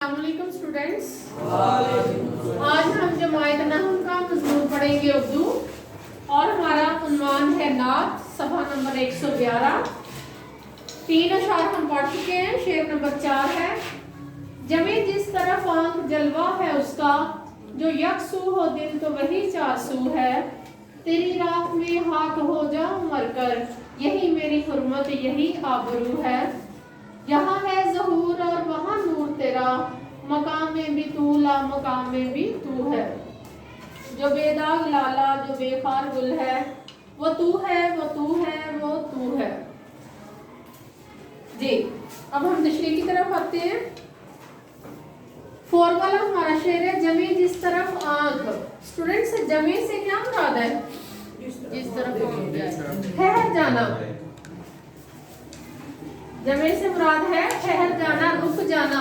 السلام علیکم اسٹوڈینٹس، آج ہم جماعت نحو کا مضمون پڑھیں گے اردو، اور ہمارا عنوان ہے نعت، صفحہ نمبر 111۔ 3 اشعار ہم پڑھ چکے ہیں، شعر نمبر 4 ہے۔ جمیں جس طرف آنکھ جلوہ ہے اس کا، جو یک سو ہو دل تو وہی چار سو ہے۔ تیری رات میں ہاتھ ہو جاؤں مر کر، یہی میری حرمت یہی آبرو ہے۔ یہاں ہے ظہور اور وہاں نور تیرا، مقام میں بھی تو لا مقام میں بھی تو ہے۔ جو بے داغ لالا جو بے خار گل ہے، وہ تو ہے وہ تو ہے وہ تو ہے۔ جی اب ہم تشریح کی طرف آتے ہیں۔ فور والا ہمارا شعر ہے جمیں جس طرف آنکھ۔ اسٹوڈنٹس جمیں سے کیا مراد ہے؟ جس طرف آنکھ ٹھہر جانا۔ جمع سے مراد ہے ٹھہر جانا، رک جانا،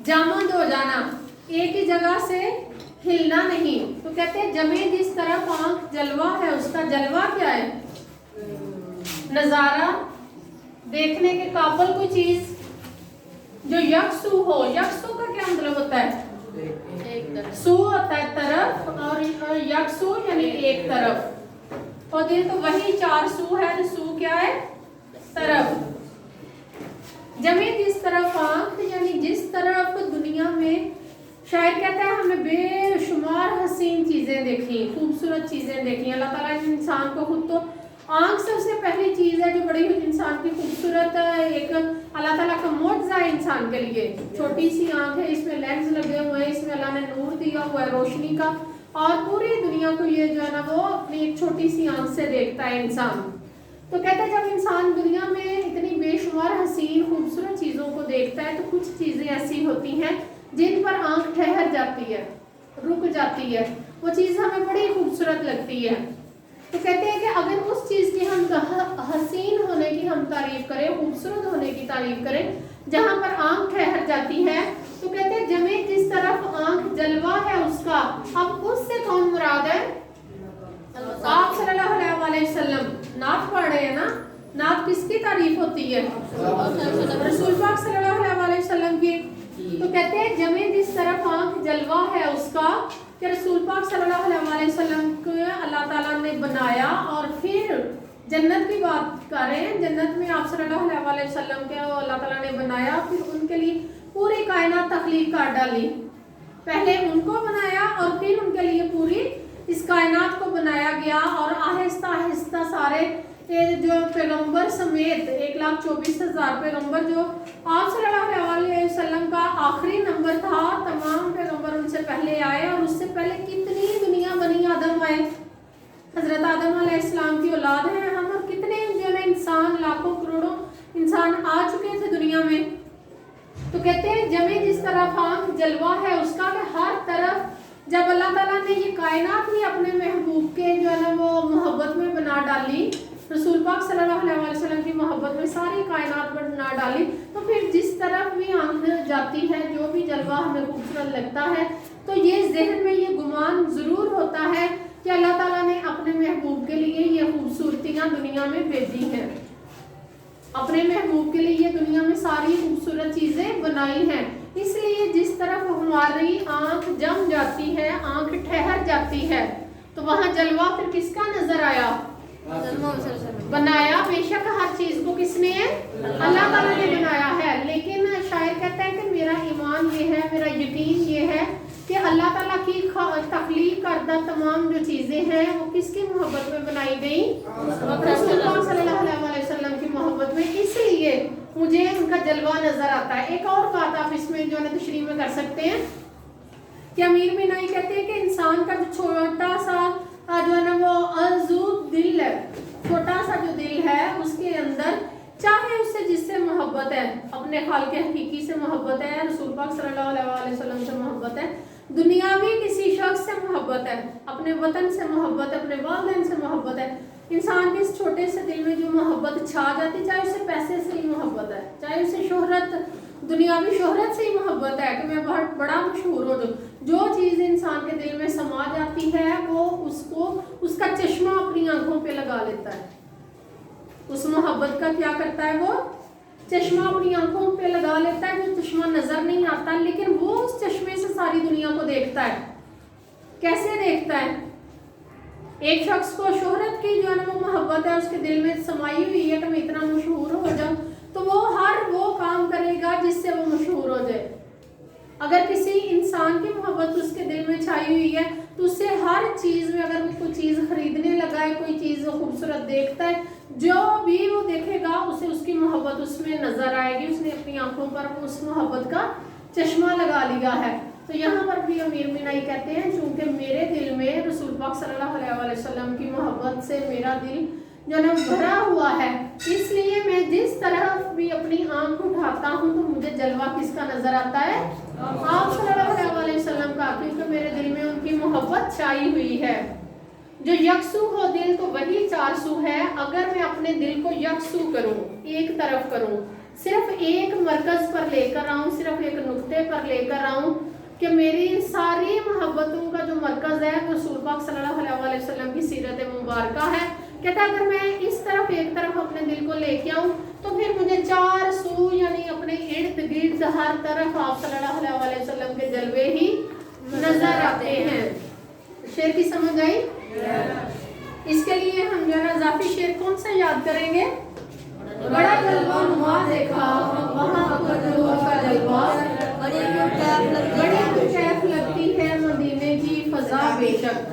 جامد ہو جانا، ایک ہی جگہ سے ہلنا نہیں۔ تو کہتے ہیں جمع جس طرف آنکھ جلوہ ہے اس کا، جلوہ کیا ہے؟ نظارہ، دیکھنے کے قابل کوئی چیز جو یکسو ہو۔ یکسو کا کیا مطلب ہوتا ہے؟ سو ہوتا ہے طرف، اور یکسو یعنی ایک طرف، اور یہ تو وہی چار سو ہے، تو سو کیا ہے؟ طرف۔ جمع جس طرف آنکھ یعنی جس طرف دنیا میں، شاعر کہتا ہے ہمیں بے شمار حسین چیزیں دیکھی، خوبصورت چیزیں دیکھی۔ اللہ تعالیٰ نے انسان کو خود تو آنکھ سب سے پہلی چیز ہے جو بڑی انسان کی خوبصورت ایک اللہ تعالیٰ کا معجزہ ہے انسان کے لیے۔ چھوٹی سی آنکھ ہے، اس میں لینز لگے ہوئے ہیں، اس میں اللہ نے نور دیا ہوا ہے روشنی کا، اور پوری دنیا کو یہ جو ہے نا وہ اپنی ایک چھوٹی سی آنکھ سے دیکھتا ہے انسان۔ تو کہتے ہیں جب انسان دنیا میں اتنی بے شمار حسین خوبصورت چیزوں کو دیکھتا ہے تو کچھ چیزیں ایسی ہوتی ہیں جن پر آنکھ ٹھہر جاتی ہے، رک جاتی ہے، وہ چیز ہمیں بڑی خوبصورت لگتی ہے۔ تو کہتے ہیں کہ اگر اس چیز کی ہم حسین ہونے کی ہم تعریف کریں، خوبصورت ہونے کی تعریف کریں، جہاں پر آنکھ ٹھہر جاتی ہے، تو کہتے ہیں جمع جس طرف آنکھ جلوہ ہے اس کا۔ اب اس سے کون مراد ہے؟ آپ صلی اللہ علیہ وسلم نعت پڑھ رہے ہیں نا، نعت کس کی تعریف ہوتی ہے؟ رسول پاک صلی اللہ علیہ وسلم کی۔ تو کہتے ہیں جمع جس طرف آنکھ جلوہ ہے اس کا، کہ رسول پاک صلی اللہ علیہ وسلم کو اللہ تعالیٰ نے بنایا، اور پھر جنت کی بات کر رہے ہیں، جنت میں آپ صلی اللہ علیہ وسلم کے اللہ تعالیٰ نے بنایا، پھر ان کے لیے پوری کائنات تخلیق کر ڈالی۔ پہلے ان کو بنایا اور پھر ان کے لیے پوری اس کائنات کو بنایا گیا، اور آہستہ آہستہ سارے جو پیغمبر سمیت 1,24,000 پیغمبر جو آپ صلی اللہ علیہ وسلم کا آخری نمبر تھا، تمام پیغمبر ان سے پہلے آئے، اور اس سے پہلے کتنی دنیا بنی آدم آئے، حضرت آدم علیہ السلام کی اولاد ہیں ہم، اور کتنے جو ہے انسان، لاکھوں کروڑوں انسان آ چکے تھے دنیا میں۔ تو کہتے ہیں جمع جس طرف آنکھ جلوہ ہے اس کا، کہ ہر طرف جب اللہ تعالیٰ نے یہ کائنات ہی اپنے محبوب کے جو ہے نا وہ محبت میں بنا ڈالی، رسول پاک صلی اللہ علیہ وسلم کی محبت میں ساری کائنات بنا ڈالی، تو پھر جس طرف بھی آنکھ جاتی ہے، جو بھی جلوہ ہمیں خوبصورت لگتا ہے، تو یہ ذہن میں یہ گمان ضرور ہوتا ہے کہ اللہ تعالیٰ نے اپنے محبوب کے لیے یہ خوبصورتیاں دنیا میں بھیجی ہیں، اپنے محبوب کے لیے یہ دنیا میں ساری خوبصورت چیزیں بنائی ہیں۔ اس لیے جس طرف ہماری آنکھ جم جاتی ہے، آنکھ ٹھہر جاتی ہے، تو وہاں جلوہ پھر کس کا نظر آیا؟ بنایا بے شک ہر چیز کو کس نے؟ اللہ تعالیٰ نے بنایا ہے، لیکن شاعر کہتا ہے کہ میرا ایمان یہ ہے، میرا یقین یہ ہے کہ اللہ تعالیٰ کی تخلیق کردہ تمام جو چیزیں ہیں وہ کس کی محبت میں بنائی گئی؟ رسول اللہ صلی اللہ علیہ وسلم کی محبت میں، اس لیے مجھے ان کا جلوہ نظر آتا ہے۔ ایک اور بات آپ اس میں جو ہے تشریح میں کر سکتے ہیں کہ امیر مینائی کہتے ہیں کہ انسان کا جو چھوٹا سا جو ہے نا وہ عزوب دل ہے، چھوٹا سا جو دل ہے، اس کے اندر چاہے اس سے جس سے محبت ہے، اپنے خالق حقیقی سے محبت ہے، رسول پاک صلی اللہ علیہ وسلم سے محبت ہے، دنیاوی کسی شخص سے محبت ہے، اپنے وطن سے محبت ہے، اپنے والدین سے محبت ہے، انسان کے اس چھوٹے سے دل میں جو محبت چھا جاتی، چاہے اسے پیسے سے ہی محبت ہے، چاہے اسے شہرت، دنیاوی شہرت سے ہی محبت ہے کہ میں بہت بڑا مشہور ہو جاؤں، جو چیز انسان کے دل میں سما جاتی ہے وہ اس کا چشمہ اپنی آنکھوں پہ لگا لیتا ہے، اس محبت کا کیا کرتا ہے وہ چشمہ اپنی آنکھوں پہ لگا لیتا ہے، جو چشمہ نظر نہیں آتا، لیکن وہ اس چشمے سے ساری دنیا کو دیکھتا ہے. کیسے دیکھتا ہے؟ ایک شخص کو شہرت کی جو ہے نا وہ محبت ہے، اس کے دل میں سمائی ہوئی ہے کہ میں اتنا مشہور ہو جاؤں، تو وہ ہر وہ کام کرے گا جس سے وہ مشہور ہو جائے. اگر کسی انسان کی محبت اس کے دل میں چھائی ہوئی ہے تو اس سے ہر چیز میں، اگر وہ کوئی چیز خریدنے لگا ہے، کوئی چیز وہ خوبصورت دیکھتا ہے، جو بھی وہ دیکھے گا اسے اس کی محبت اس میں نظر آئے گی. اس نے اپنی آنکھوں پر اس محبت کا چشمہ لگا لیا ہے. تو یہاں پر بھی امیر مینائی کہتے ہیں چونکہ میرے دل میں رسول پاک صلی اللہ علیہ وسلم کی محبت سے میرا دل جو نا بھرا ہوا ہے، اس لیے میں جس طرح بھی اپنی آنکھ اٹھاتا ہوں تو مجھے جلوہ کس کا نظر آتا ہے؟ آپ صلی اللہ علیہ وسلم کا، کیونکہ میرے دل میں ان کی محبت چھائی ہوئی ہے. جو یکسو ہو دل تو وہی چار سو ہے. اگر میں اپنے دل کو یکسو کروں، ایک طرف کروں، صرف ایک مرکز پر لے کر آؤں، صرف ایک نقطے پر لے کر آؤں کہ میری ساری محبتوں کا جو مرکز ہے وہ رسول پاک صلی اللہ علیہ وسلم کی سیرت مبارکہ ہے. کہتا ہے اگر میں اس طرف ایک طرف اپنے دل کو لے کے آؤں تو پھر مجھے چار سو یعنی اپنے ارد گرد ہر طرف آپ صلی اللہ علیہ وسلم کے جلوے ہی نظر آتے ہیں. شعر کی سمجھ آئی؟ اس کے لیے ہم جو ہے نا اضافی شعر کون سا یاد کریں گے؟ بڑا جلوہ نما دیکھا وہاں جلوہ کا جلوہ، بڑی کیف لگتی ہے مدینے کی فضا بے شک.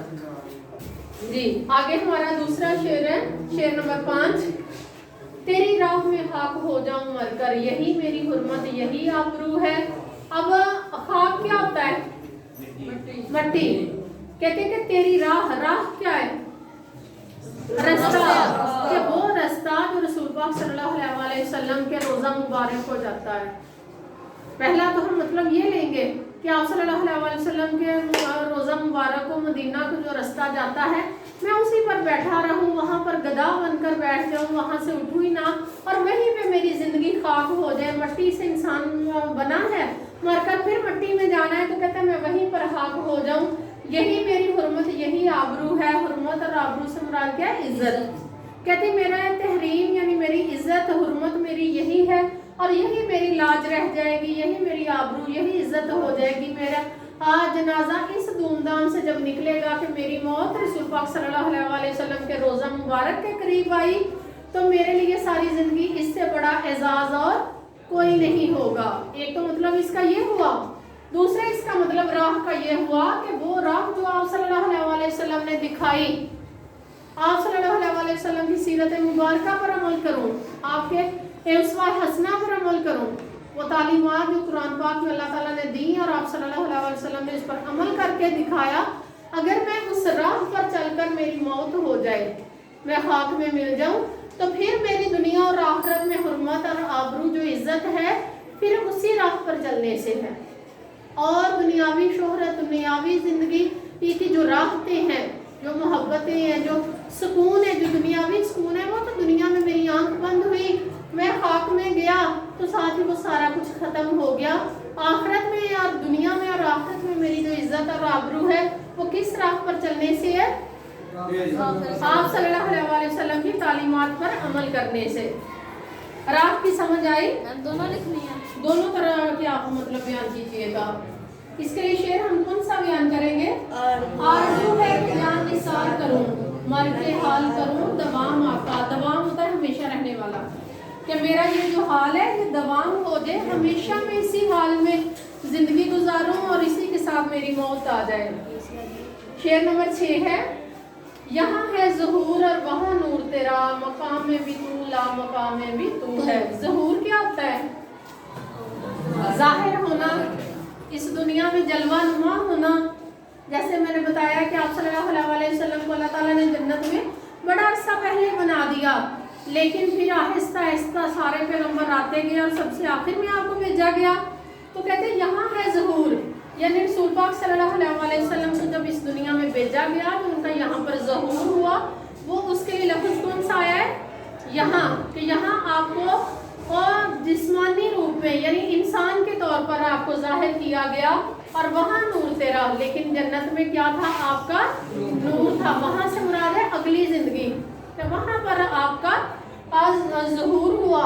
جی آگے ہمارا دوسرا شعر ہے، شعر نمبر 5. تیری راہ میں خاک ہو جاؤں مر کر، یہی میری حرمت یہی آبرو ہے. اب خاک کیا ہوتا ہے؟ مٹی. کہتے ہیں کہ تیری راہ، راہ کیا ہے؟ رستہ. کہ وہ رستہ جو رسول پاک صلی اللہ علیہ وسلم کے روزہ مبارک ہو جاتا ہے. پہلا تو ہم مطلب یہ لیں گے کہ آپ صلی اللہ علیہ وسلم کے روزہ مبارک کو مدینہ کو جو رستہ جاتا ہے میں اسی پر بیٹھا رہوں، وہاں پر گدا بن کر بیٹھ جاؤں، وہاں سے اٹھوں ہی نہ، اور وہیں پہ میری زندگی خاک ہو جائے. مٹی سے انسان بنا ہے، مر کر پھر مٹی میں جانا ہے، تو کہتا ہے میں وہیں پر خاک ہو جاؤں. یہی میری حرمت یہی آبرو ہے. حرمت اور آبرو سے مراد کیا ہے؟ عزت. کہتی میرا تحریم یعنی میری عزت، حرمت میری یہی ہے، اور یہی میری لاج رہ جائے گی، یہی میری آبرو، یہی عزت ہو جائے گی. میرا جنازہ اس دھوم دھام سے جب نکلے گا کہ میری موت رسول پاک صلی اللہ علیہ وسلم کے روزہ مبارک کے قریب آئی، تو میرے لیے ساری زندگی اس سے بڑا اعزاز اور کوئی نہیں ہوگا. ایک تو مطلب اس کا یہ ہوا. دوسرا اس کا مطلب راہ کا یہ ہوا کہ وہ راہ جو آپ صلی اللہ علیہ وسلم نے دکھائی، آپ صلی اللہ علیہ وسلم کی سیرت مبارکہ پر عمل کروں، آپ کے اسوہ حسنہ پر عمل کروں. وہ تعلیمات جو قرآن پاک میں اللہ تعالیٰ نے دی اور آپ صلی اللہ علیہ وسلم نے اس پر عمل کر کے دکھایا، اگر میں اس راہ پر چل کر میری موت ہو جائے، میں خاک میں مل جاؤں، تو پھر میری دنیا اور آخرت میں حرمت اور آبرو جو عزت ہے پھر اسی راہ پر چلنے سے ہے. اور دنیاوی شہرت، دنیاوی زندگی کی جو راحتیں ہیں، جو محبتیں ہیں، جو سکون ہے، جو دنیاوی سکون ہے، وہ تو دنیا میں میری آنکھ بند ہوئی، میں خاک میں گیا تو ساتھ ہی وہ سارا کچھ ختم ہو گیا. آخرت میں اور دنیا میں اور آخرت میں میری جو عزت اور آبرو ہے وہ کس راہ پر چلنے سے ہے؟ آپ صلی اللہ علیہ وسلم کی تعلیمات پر عمل کرنے سے. راہ کی سمجھ آئی؟ دونوں لکھنی ہے، دونوں طرح کے آپ مطلب بیان کیجئے گا. اس کے لیے شعر ہم کون سا بیان کریں گے؟ آرزو ہے کہ جان نثار کروں، مر کے حال کروں دوام آقا. دوام ہوتا ہے ہمیشہ رہنے والا، کہ میرا یہ جو حال ہے یہ دوام ہو جائے، ہمیشہ میں اسی حال میں زندگی گزاروں اور اسی کے ساتھ میری موت آ جائے. شعر نمبر 6 ہے، یہاں ہے ظہور اور وہاں نور تیرا، مقام میں بھی تو لا مقام میں بھی تو ہے. ظہور کیا ہوتا ہے؟ ظاہر ہونا، اس دنیا میں جلوہ نما ہونا. جیسے میں نے بتایا کہ آپ صلی اللہ علیہ وسلم کو اللہ تعالیٰ نے جنت میں بڑا عرصہ پہلے بنا دیا، لیکن پھر آہستہ آہستہ سارے پیغمبر آتے گئے اور سب سے آخر میں آپ کو بھیجا گیا. تو کہتے ہیں یہاں ہے ظہور، یعنی رسول پاک صلی اللہ علیہ وسلم کو جب اس دنیا میں بھیجا گیا تو ان کا یہاں پر ظہور ہوا. وہ اس کے لیے لفظ کون سا آیا ہے؟ یہاں. کہ یہاں آپ کو اور جسمانی روپ میں یعنی انسان کے طور پر آپ کو ظاہر کیا گیا، اور وہاں نور تیرا، لیکن جنت میں کیا تھا؟ آپ کا نور تھا. وہاں سے مراد ہے اگلی زندگی، کہ وہاں پر آپ کا ظہور ہوا.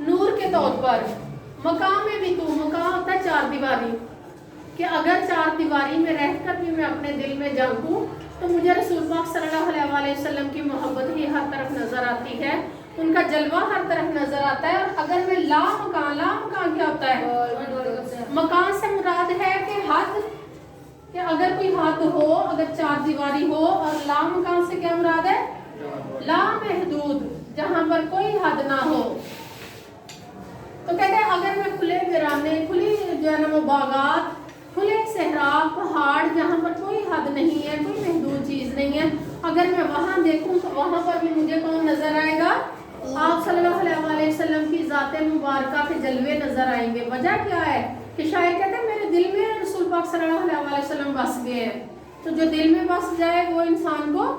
نور کے طور پر. مقام میں بھی تو، مقام ہوتا ہے چار دیواری، کہ اگر چار دیواری میں رہ کر بھی میں اپنے دل میں جھانکوں تو مجھے رسول پاک صلی اللہ علیہ وسلم کی محبت ہی ہر طرف نظر آتی ہے، ان کا جلوہ ہر طرف نظر آتا ہے. اور اگر میں لا مکان کیا ہوتا ہے؟ مکان سے مراد ہے کہ حد، کہ اگر کوئی حد ہو، اگر چار دیواری ہو، اور لا مکان سے کیا مراد ہے؟ لا محدود، جہاں پر کوئی حد نہ ہو. تو کہتے ہیں اگر میں کھلے ویرانے، کھلی جو ہے نا وہ باغات، کھلے صحرا، پہاڑ جہاں پر کوئی حد نہیں ہے، کوئی محدود چیز نہیں ہے، اگر میں وہاں دیکھوں تو وہاں پر بھی مجھے کون نظر آئے گا؟ آپ صلی اللہ علیہ وسلم کی ذات مبارکہ کے جلوے نظر آئیں گے. وجہ کیا ہے کہ شاعر کہتے ہیں میرے دل میں رسول پاک صلی اللہ علیہ وسلم بس گئے ہیں. تو جو دل میں بس جائے وہ انسان کو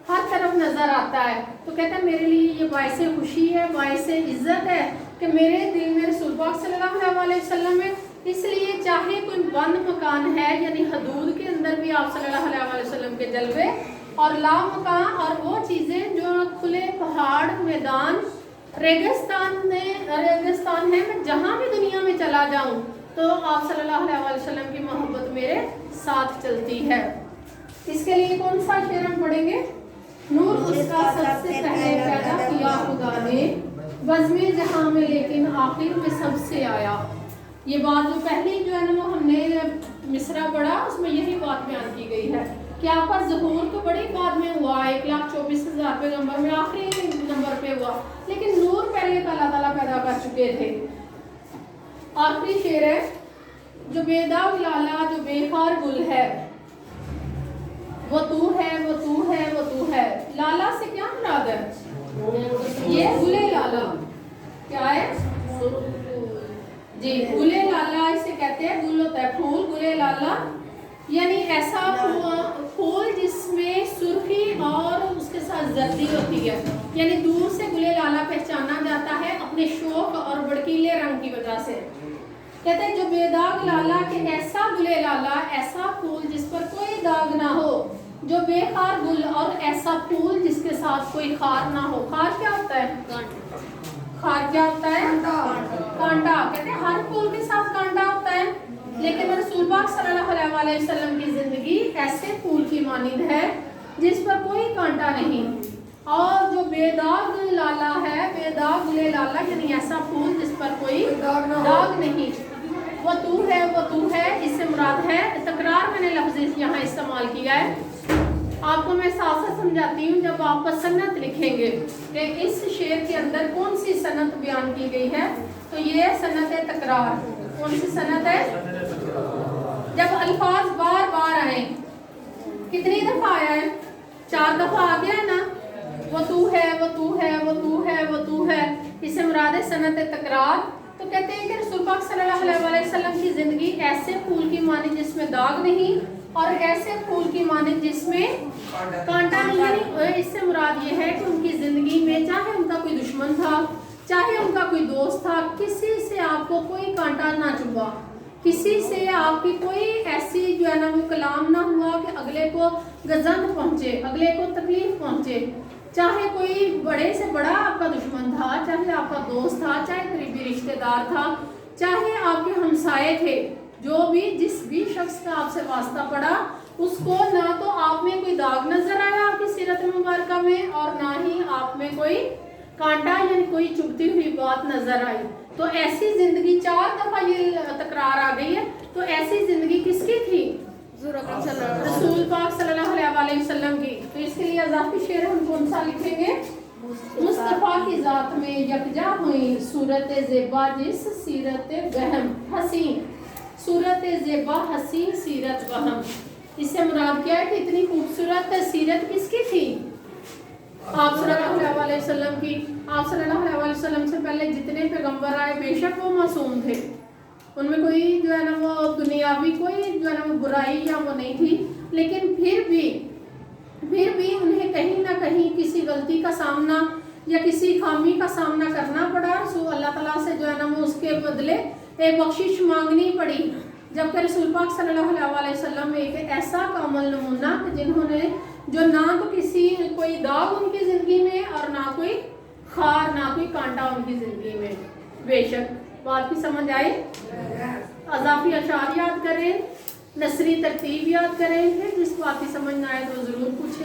ہر طرف نظر آتا ہے. تو کہتے ہیں میرے لیے یہ باعث خوشی ہے، باعث عزت ہے کہ میرے دل میں رسول پاک صلی اللہ علیہ وسلم ہے. اس لیے چاہے کوئی بند مکان ہے، یعنی حدود کے اندر بھی آپ صلی اللہ علیہ وسلم کے جلوے، اور لا مکان اور وہ چیزیں جو کھلے پہاڑ، میدان، ریگستان ہے، میں جہاں بھی دنیا میں چلا جاؤں تو آپ صلی اللہ علیہ وسلم کی محبت میرے ساتھ چلتی ہے. اس کے لیے کون سا شعر ہم پڑھیں گے؟ نور اس کا سب سے پہلے پیدا کیا خدا نے، بزم جہاں میں لیکن آخر میں سب سے آیا. یہ بات جو پہلی جو ہے نا وہ ہم نے مصرع پڑھا، اس میں یہی بات بیان کی گئی ہے کہ آپ کا ظہور تو بڑی بعد میں ہوا، 1,24,000 پیغمبر میں آخری نمبر پہ ہوا، لیکن نور پہلے تو اللہ تعالیٰ پیدا کر چکے تھے. آخری شعر ہے، جو بے داغ لالا جو بے خار گل ہے، وہ تو ہے، وہ تو ہے، وہ تو ہے. لالا سے کیا مراد ہے؟ یہ گلے لالا کیا ہے؟ جی گلے لالا اسے کہتے ہیں، گل ہوتا ہے پھول، گلے لالا یعنی ایسا پھول جس میں سرخی اور اس کے ساتھ زردی ہوتی ہے، یعنی دور سے گلے لالا پہچانا جاتا ہے اپنے شوق اور بڑکیلے رنگ کی وجہ سے. کہتے ہیں جو بے داغ لالا، کہ ایسا گلے لالا، ایسا پھول جس پر کوئی داغ نہ ہو، جو بے خار گل، اور ایسا پھول جس کے ساتھ کوئی خار نہ ہو. خار کیا ہوتا ہے؟ خار کیا ہوتا ہے؟ کانٹا. کہتے ہیں ہر پھول کے ساتھ کانٹا ہوتا ہے، لیکن رسول پاک صلی اللہ علیہ وسلم کی زندگی ایسے پھول کی مانند ہے جس پر کوئی کانٹا نہیں. اور جو بے داغ لالا ہے، بے داغ گلے لالا یعنی ایسا پھول جس پر کوئی داغ نہیں. وہ تو ہے، وہ تو ہے، اس سے مراد ہے تکرار. میں نے لفظ یہاں استعمال کیا ہے، آپ کو میں ساتھ ساتھ سمجھاتی ہوں. جب آپ سنت لکھیں گے کہ اس شعر کے اندر کون سی سنت بیان کی گئی ہے، تو یہ سنت تکرار. کون سی سنت ہے؟ جب الفاظ بار بار آئیں، کتنی دفعہ آیا ہے؟ 4 دفعہ آ گیا ہے نا. وہ تو ہے، وہ تو ہے، وہ تو ہے، وہ تو ہے، اس سے مراد ہے سنت تکرار. تو کہتے ہیں کہ رسول پاک صلی اللہ علیہ وسلم کی زندگی ایسے پھول کی مانند جس میں داغ نہیں، اور ایسے پھول کی مانند جس میں کانٹا نہیں. یعنی اس سے مراد یہ ہے کہ ان کی زندگی میں چاہے ان کا کوئی دشمن تھا، چاہے ان کا کوئی دوست تھا، کسی سے آپ کو کوئی کانٹا نہ چبھا، کسی سے آپ کی کوئی ایسی جو ہے نا وہ کلام نہ ہوا کہ اگلے کو گزند پہنچے، اگلے کو تکلیف پہنچے. چاہے کوئی بڑے سے بڑا آپ کا دشمن تھا، چاہے آپ کا دوست تھا، چاہے قریبی رشتہ دار تھا، چاہے آپ کے ہمسائے تھے، جو بھی جس بھی شخص کا آپ سے واسطہ پڑا، اس کو نہ تو آپ میں کوئی داغ نظر آیا آپ کی سیرت مبارکہ میں، اور نہ ہی آپ میں کوئی کانٹا یعنی کوئی چبھتی ہوئی بات نظر آئی. تو ایسی زندگی 4 دفعہ یہ تکرار آ گئی ہے. تو ایسی زندگی کس کی تھی؟ رسول پاک صلی اللہ علیہ وسلم کی. تو اس کے لیے اضافی شعر ہم کون سا لکھیں گے؟ مصطفیٰ کی ذات میں یکجا ہوئی صورت زیبا جس سیرت وہم حسین، صورت زیبا حسین سیرت وہم. اس سے مراد کیا ہے کہ اتنی خوبصورت سیرت کس کی تھی؟ آپ صلی اللہ علیہ وسلم کی. آپ صلی اللہ علیہ وسلم سے پہلے جتنے پیغمبر آئے بے شک وہ معصوم تھے، ان میں کوئی جو ہے نا وہ دنیاوی کوئی جو ہے نا وہ برائی یا وہ نہیں تھی، لیکن پھر بھی انہیں کہیں نہ کہیں کسی غلطی کا سامنا یا کسی خامی کا سامنا کرنا پڑا. سو اللہ تعالیٰ سے جو ہے نا وہ اس کے بدلے ایک بخشش مانگنی پڑی. جبکہ رسول پاک صلی اللہ علیہ وسلم ایک ایسا کامل نمونہ جنہوں نے جو نہ تو کوئی داغ ان کی زندگی میں اور نہ کوئی خار نہ کوئی کانٹا ان کی زندگی میں. بے شک بات کی سمجھ آئی. اضافی اشعار یاد کریں, نثری ترتیب یاد کریں, جس بات کی سمجھ نہ آئے تو ضرور پوچھیں.